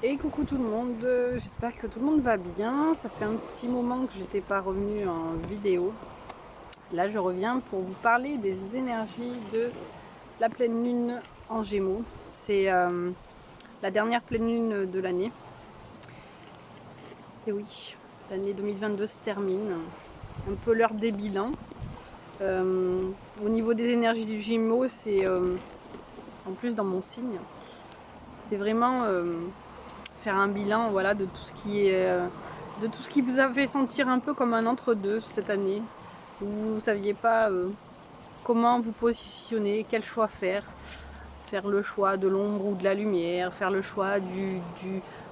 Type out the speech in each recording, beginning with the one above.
Et coucou tout le monde, j'espère que tout le monde va bien. Ça fait un petit moment que j'étais pas revenue en vidéo. Là je reviens pour vous parler des énergies de la pleine lune en Gémeaux. C'est la dernière pleine lune de l'année. Et oui, l'année 2022 se termine. Un peu l'heure des bilans. Au niveau des énergies du Gémeaux, c'est en plus dans mon signe. C'est vraiment faire un bilan, voilà, de tout ce qui est de tout ce qui vous a fait sentir un peu comme un entre-deux cette année, où vous ne saviez pas comment vous positionner, quel choix faire le choix de l'ombre ou de la lumière, faire le choix du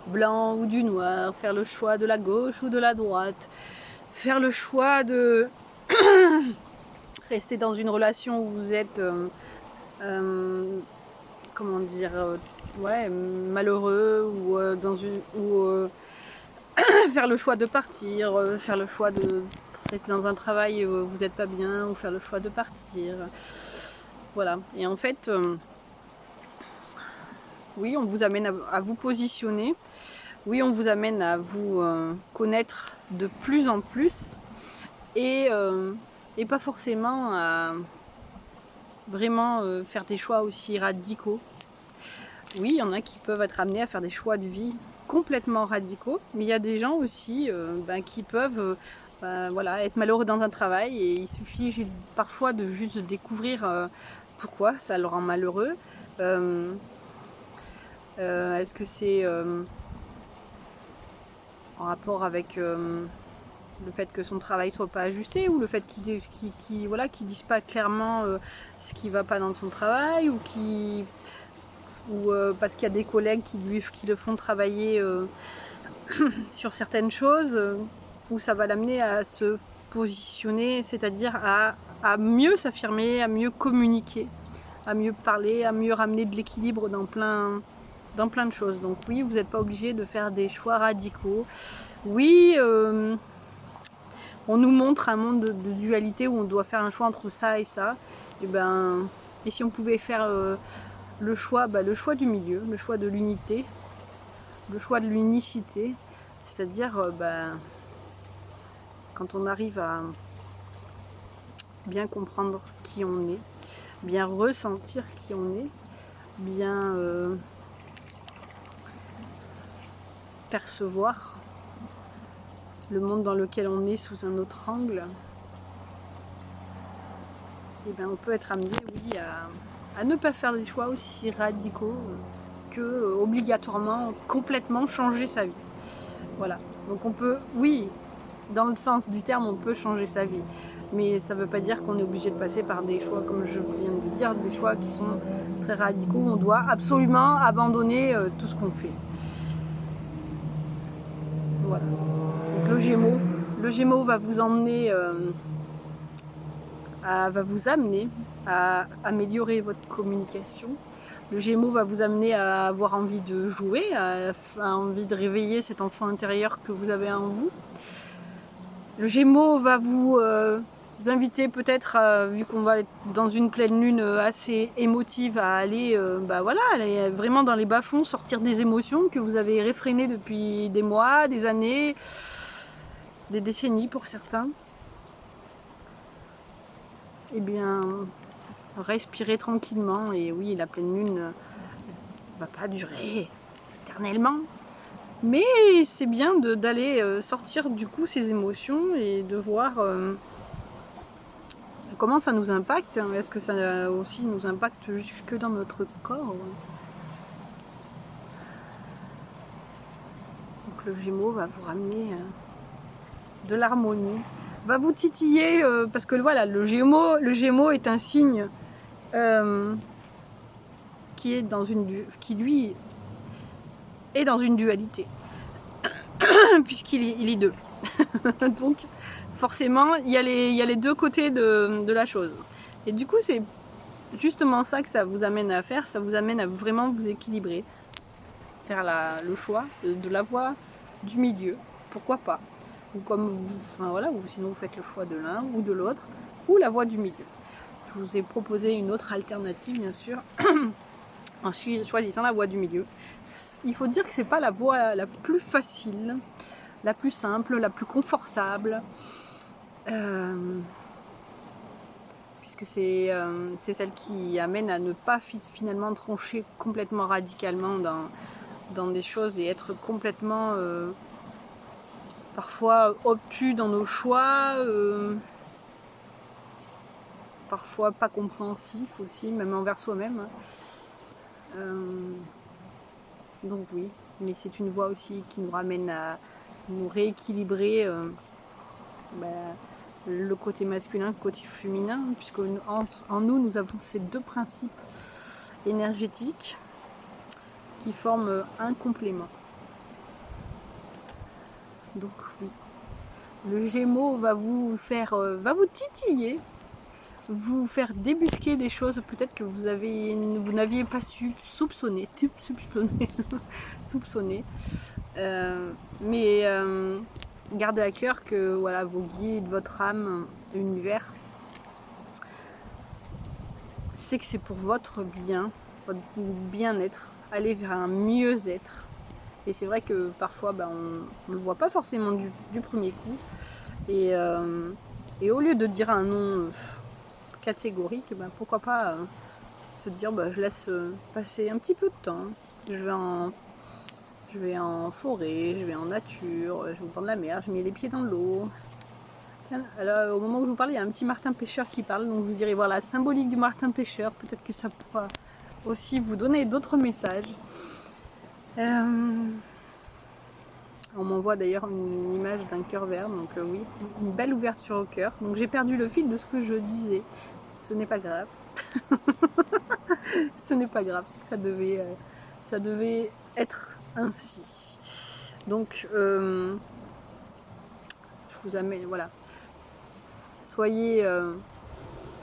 blanc ou du noir, faire le choix de la gauche ou de la droite, faire le choix de rester dans une relation où vous êtes comment dire, ouais, malheureux, ou dans une faire le choix de partir, faire le choix de rester dans un travail où vous n'êtes pas bien, ou faire le choix de partir. Voilà. Et en fait, oui, on vous amène à vous positionner. Oui, on vous amène à vous connaître de plus en plus. Et pas forcément à vraiment faire des choix aussi radicaux. Oui, il y en a qui peuvent être amenés à faire des choix de vie complètement radicaux, mais il y a des gens aussi qui peuvent voilà, être malheureux dans un travail, et il suffit parfois de juste découvrir pourquoi ça le rend malheureux. Est-ce que c'est en rapport avec le fait que son travail soit pas ajusté, ou le fait qu'il voilà, qu'il dise pas clairement ce qui va pas dans son travail, ou parce qu'il y a des collègues qui le font travailler sur certaines choses, où ça va l'amener à se positionner, c'est-à-dire à mieux s'affirmer, à mieux communiquer, à mieux parler, à mieux ramener de l'équilibre dans plein de choses. Donc oui, vous n'êtes pas obligé de faire des choix radicaux. Oui, on nous montre un monde de dualité où on doit faire un choix entre ça et ça. Et si on pouvait faire le choix du milieu, le choix de l'unité, le choix de l'unicité, c'est-à-dire quand on arrive à bien comprendre qui on est, bien ressentir qui on est, bien percevoir le monde dans lequel on est sous un autre angle, et on peut être amené, oui, à ne pas faire des choix aussi radicaux que obligatoirement complètement changer sa vie. Voilà. Donc on peut, oui, dans le sens du terme, on peut changer sa vie. Mais ça ne veut pas dire qu'on est obligé de passer par des choix, comme je viens de vous dire, des choix qui sont très radicaux, où on doit absolument abandonner tout ce qu'on fait. Voilà. Donc le Gémeaux va vous emmener, va vous amener à améliorer votre communication. Le Gémeaux va vous amener à avoir envie de jouer, à envie de réveiller cet enfant intérieur que vous avez en vous. Le Gémeaux va vous inviter peut-être, vu qu'on va être dans une pleine lune assez émotive, à aller, aller vraiment dans les bas-fonds, sortir des émotions que vous avez réfrénées depuis des mois, des années, des décennies pour certains. Eh bien, respirez tranquillement. Et oui, la pleine lune ne va pas durer éternellement. Mais c'est bien d'aller sortir du coup ces émotions et de voir comment ça nous impacte. Est-ce que ça aussi nous impacte jusque dans notre corps? Donc le Gémeaux va vous ramener de l'harmonie, va vous titiller, parce que voilà, le Gémeaux est un signe qui lui est dans une dualité, puisqu'il est deux. Donc forcément, il y a les deux côtés de la chose. Et du coup, c'est justement ça que ça vous amène à faire. Ça vous amène à vraiment vous équilibrer, faire le choix de la voie du milieu. Pourquoi pas? Ou ou sinon vous faites le choix de l'un ou de l'autre, ou la voie du milieu. Je vous ai proposé une autre alternative, bien sûr, en choisissant la voie du milieu. il faut dire que c'est pas la voie la plus facile, la plus simple, la plus confortable, puisque c'est celle qui amène à ne pas finalement trancher complètement radicalement dans des choses et être complètement parfois obtus dans nos choix, parfois pas compréhensif aussi, même envers soi-même. Donc oui, mais c'est une voie aussi qui nous ramène à nous rééquilibrer le côté masculin, le côté féminin, puisque en nous, nous avons ces deux principes énergétiques qui forment un complément. Donc oui, le Gémeaux va vous faire, va vous titiller, vous faire débusquer des choses peut-être que vous n'aviez pas soupçonné, mais gardez à cœur que voilà, vos guides, votre âme, l'univers, c'est que c'est pour votre bien, votre bien-être, aller vers un mieux-être. Et c'est vrai que parfois on ne le voit pas forcément du premier coup. Et au lieu de dire un non catégorique, pourquoi pas se dire je laisse passer un petit peu de temps. Je vais en forêt, je vais en nature, je vais au bord de la mer, je mets les pieds dans l'eau. Tiens, alors, au moment où je vous parle, il y a un petit martin pêcheur qui parle, donc vous irez voir la symbolique du martin pêcheur. Peut-être que ça pourra aussi vous donner d'autres messages. On m'envoie d'ailleurs une image d'un cœur vert, donc oui, une belle ouverture au cœur. Donc j'ai perdu le fil de ce que je disais. Ce n'est pas grave. Ce n'est pas grave, c'est que ça devait être ainsi. Donc je vous amène, voilà. Soyez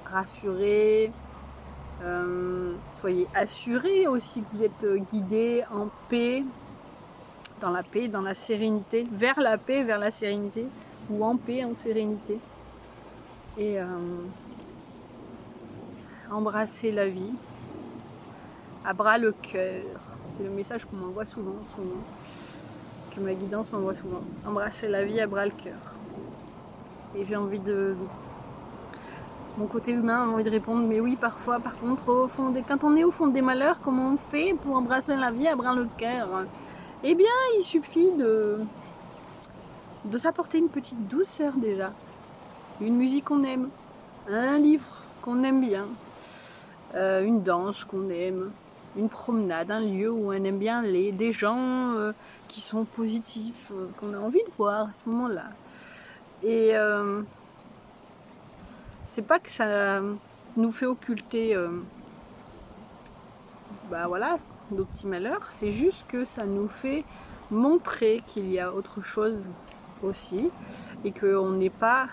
rassurés, soyez assurés aussi que vous êtes guidés en paix, dans la sérénité, vers la paix, vers la sérénité, ou en paix, en sérénité. Et embrassez la vie, à bras le cœur. C'est le message qu'on m'envoie souvent en ce moment, que ma guidance m'envoie souvent. Embrassez la vie à bras le cœur. Et j'ai envie de... Mon côté humain a envie de répondre, mais oui, parfois, par contre, quand on est au fond des malheurs, comment on fait pour embrasser la vie à bras le cœur? Eh bien, il suffit de s'apporter une petite douceur déjà. Une musique qu'on aime, un livre qu'on aime bien, une danse qu'on aime, une promenade, un lieu où on aime bien aller, des gens qui sont positifs, qu'on a envie de voir à ce moment-là. Et c'est pas que ça nous fait occulter nos petits malheurs, c'est juste que ça nous fait montrer qu'il y a autre chose aussi et qu'on n'est pas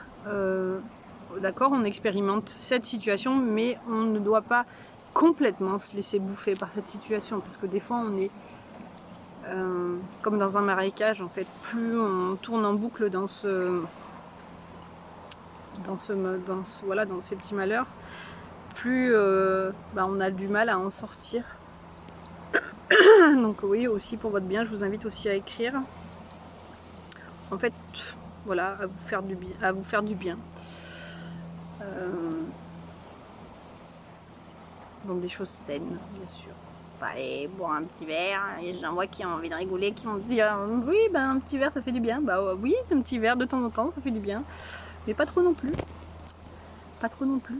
d'accord, on expérimente cette situation, mais on ne doit pas complètement se laisser bouffer par cette situation, parce que des fois on est comme dans un marécage en fait. Plus on tourne en boucle dans ces petits malheurs, plus on a du mal à en sortir. Donc oui, aussi pour votre bien, je vous invite aussi à écrire. En fait, voilà, à vous faire du bien. Donc des choses saines, bien sûr. Pas aller boire un petit verre, j'en vois qui ont envie de rigoler, qui vont dire oui, un petit verre ça fait du bien. Oui, un petit verre de temps en temps ça fait du bien. Mais pas trop non plus. Pas trop non plus.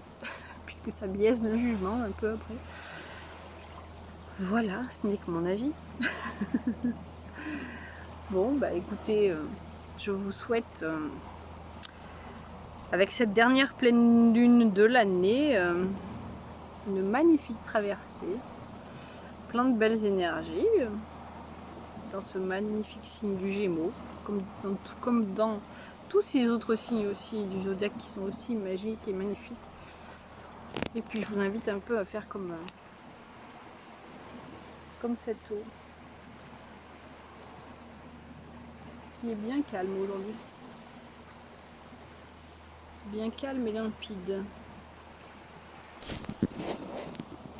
Puisque ça biaise le jugement un peu après. Voilà, ce n'est que mon avis. Bon, écoutez, je vous souhaite, avec cette dernière pleine lune de l'année, une magnifique traversée, plein de belles énergies, dans ce magnifique signe du Gémeaux, comme dans tous ces autres signes aussi du zodiaque qui sont aussi magiques et magnifiques. Et puis je vous invite un peu à faire comme cette eau qui est bien calme aujourd'hui, bien calme et limpide.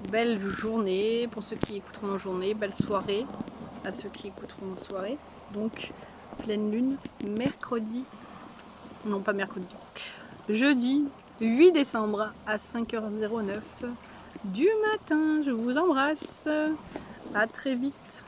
Belle journée pour ceux qui écouteront en journée, belle soirée. à ceux qui écouteront en soirée. Donc pleine lune, mercredi, non pas mercredi, jeudi 8 décembre à 5h09 du matin. Je vous embrasse, à très vite.